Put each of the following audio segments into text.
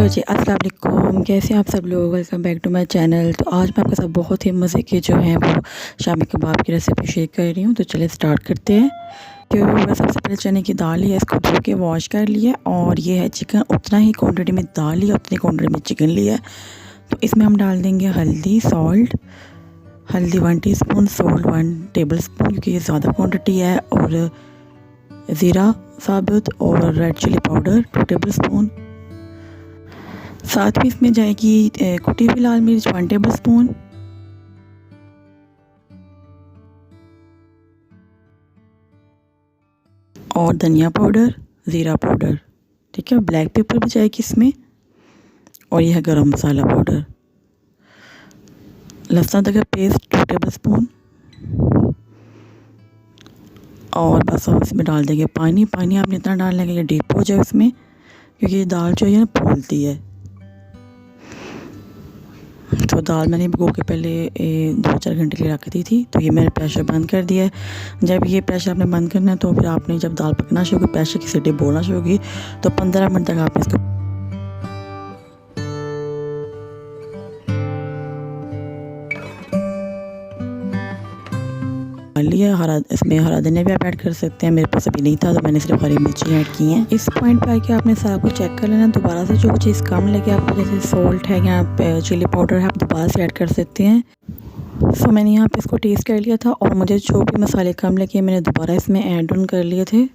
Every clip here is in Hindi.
हेलो जी, अस्सलाम वालेकुम। कैसे हैं आप सब लोग? Welcome back to my channel. तो आज मैं आपके साथ बहुत ही मज़े के जो हैं वो शामी कबाब की रेसिपी शेयर कर रही हूँ। तो चलिए स्टार्ट करते हैं। तो मैं सबसे पहले चने की दाल ली है, इसको धो के वॉश कर लिया। और ये है चिकन, उतना ही क्वांटिटी में दाल लिया, उतनी क्वांटिटी में चिकन लिया। तो इसमें हम डाल देंगे हल्दी, सॉल्ट, हल्दी 1 टीस्पून, सॉल्ट 1 टेबल स्पून क्योंकि ये ज़्यादा क्वान्टिटी है, और ज़ीरा साबुत और red chilli powder 2 tablespoon. साथ में इसमें जाएगी कुटी हुई लाल मिर्च 1 टेबल स्पून, और धनिया पाउडर, ज़ीरा पाउडर, ठीक है। ब्लैक पेपर भी जाएगी इसमें, और यह है गरम मसाला पाउडर। लहसुन अदरक का पेस्ट 2 टेबल स्पून। और बस हम इसमें डाल देंगे पानी। पानी आपने इतना डालना है कि ये डीप हो जाए इसमें, क्योंकि ये दाल जो है ना फूलती है। तो दाल मैंने भिगो के पहले 2-4 घंटे के लिए रख दी थी। तो ये मैंने प्रेशर बंद कर दिया है। जब ये प्रेशर आपने बंद करना है तो फिर आपने जब दाल पकना शुरू होगी, प्रेशर की सीटी बोलना शुरू होगी, तो 15 मिनट तक आपने इसको लिया। इसमें हरा धनिया भी आप ऐड कर सकते हैं। मेरे पास अभी नहीं था तो मैंने सिर्फ हरी मिर्ची ऐड की हैं। इस पॉइंट पे आके आपने सारा कुछ चेक कर लेना। दोबारा से जो चीज़ कम लगे आपको, जैसे सॉल्ट है या चिली पाउडर है, आप दोबारा से ऐड कर सकते हैं। सो मैंने यहाँ पे इसको टेस्ट कर लिया था, और मुझे जो भी मसाले कम लगे मैंने दोबारा इसमें ऐड ऑन कर लिए थे।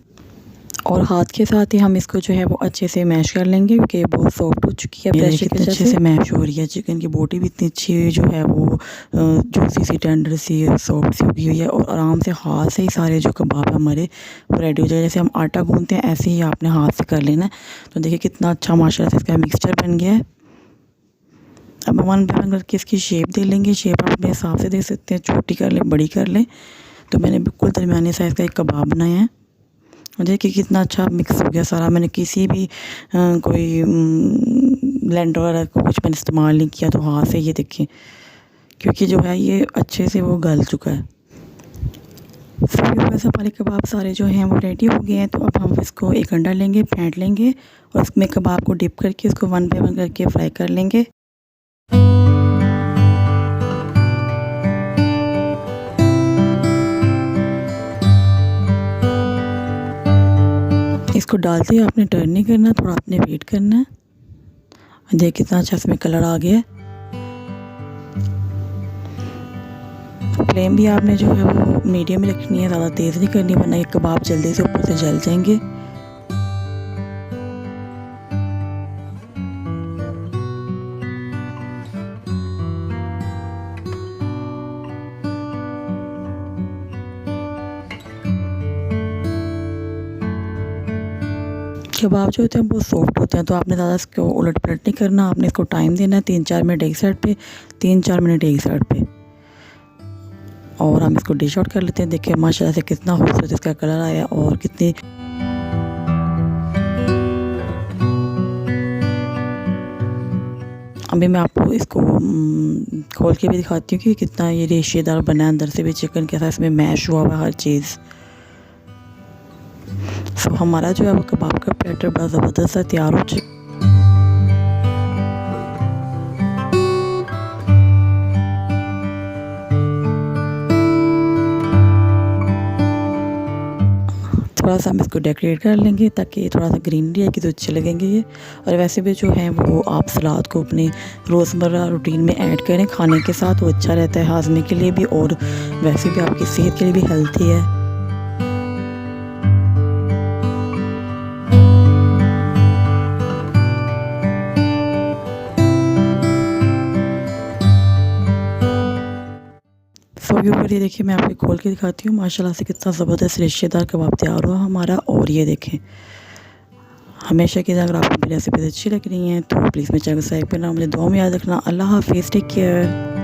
और हाथ के साथ ही हम इसको जो है वो अच्छे से मैश कर लेंगे, क्योंकि बहुत सॉफ्ट हो चुकी है। प्रेशर कितने अच्छे से मैश हो रही है। चिकन की बोटी भी इतनी अच्छी जो है वो जूसी सी, टेंडर सी, सॉफ्ट सी उगी हुई है। और आराम से हाथ से ही सारे जो कबाब हमारे वो रेडी हो जाए। जैसे हम आटा गूंथते हैं ऐसे ही आपने हाथ से कर लेना है। तो देखिए कितना अच्छा माशाल्लाह से इसका मिक्सचर बन गया है। अब हम करके इसकी शेप दे लेंगे। शेप आप अपने हिसाब से दे सकते हैं, छोटी कर लें, बड़ी कर लें। तो मैंने बिल्कुल दरमियाने साइज़ का एक कबाब बनाया है। देखिए कितना अच्छा मिक्स हो गया सारा। मैंने किसी भी कोई ब्लेंडर वगैरह को कुछ मैंने इस्तेमाल नहीं किया, तो हाथ से ये देखिए, क्योंकि जो है ये अच्छे से वो गल चुका है। फिर वैसे हमारे कबाब सारे जो हैं वो रेडी हो गए हैं। तो अब हम इसको एक अंडा लेंगे, फेंट लेंगे, और उसमें कबाब को डिप करके इसको 1 बाय 1 करके फ्राई कर लेंगे। इसको डालते ही आपने टर्न नहीं करना, थोड़ा आपने वेट करना है। देखिए कितना अच्छा इसमें कलर आ गया है। फ्लेम भी आपने जो है वो मीडियम में रखनी है, ज़्यादा तेज़ नहीं करनी, वरना ये कबाब जल्दी से ऊपर से जल जाएंगे। कबाब जो होते हैं बहुत सॉफ्ट होते हैं, तो आपने ज़्यादा इसको उलट पलट नहीं करना। आपने इसको टाइम देना है 3-4 मिनट एक साइड पे, 3-4 मिनट एक साइड पे। और हम इसको डिश आउट कर लेते हैं। देखिए माशाल्लाह से कितना खूबसूरत इसका कलर आया, और कितनी अभी मैं आपको इसको खोल के भी दिखाती हूँ कि कितना ये रेशेदार बना है। अंदर से भी चिकन के साथ इसमें मैश हुआ हुआ हर चीज़। सो हमारा जो है वो कबाब का बैटर बड़ा ज़बरदस्त सा तैयार हो चुका। थोड़ा सा हम इसको डेकोरेट कर लेंगे ताकि थोड़ा सा ग्रीनरी आएगी तो अच्छे लगेंगे ये। और वैसे भी जो है वो आप सलाद को अपने रोज़मर्रा रूटीन में ऐड करें खाने के साथ, वो अच्छा रहता है हाजमे के लिए भी, और वैसे भी आपकी सेहत के लिए भी हेल्थी है। सो व्यूअर ये देखिए मैं आपको खोल के दिखाती हूँ। माशाल्लाह से कितना ज़बरदस्त रेशेदार कबाब तैयार हुआ हमारा। और ये देखें, हमेशा की अगर आपको मेरी रेसिपीज़ अच्छी लग रही हैं तो प्लीज़ मेरे चैनल को सब्सक्राइब करना, मुझे दुआ में याद रखना। अल्लाह हाफ़िज़, टेक केयर।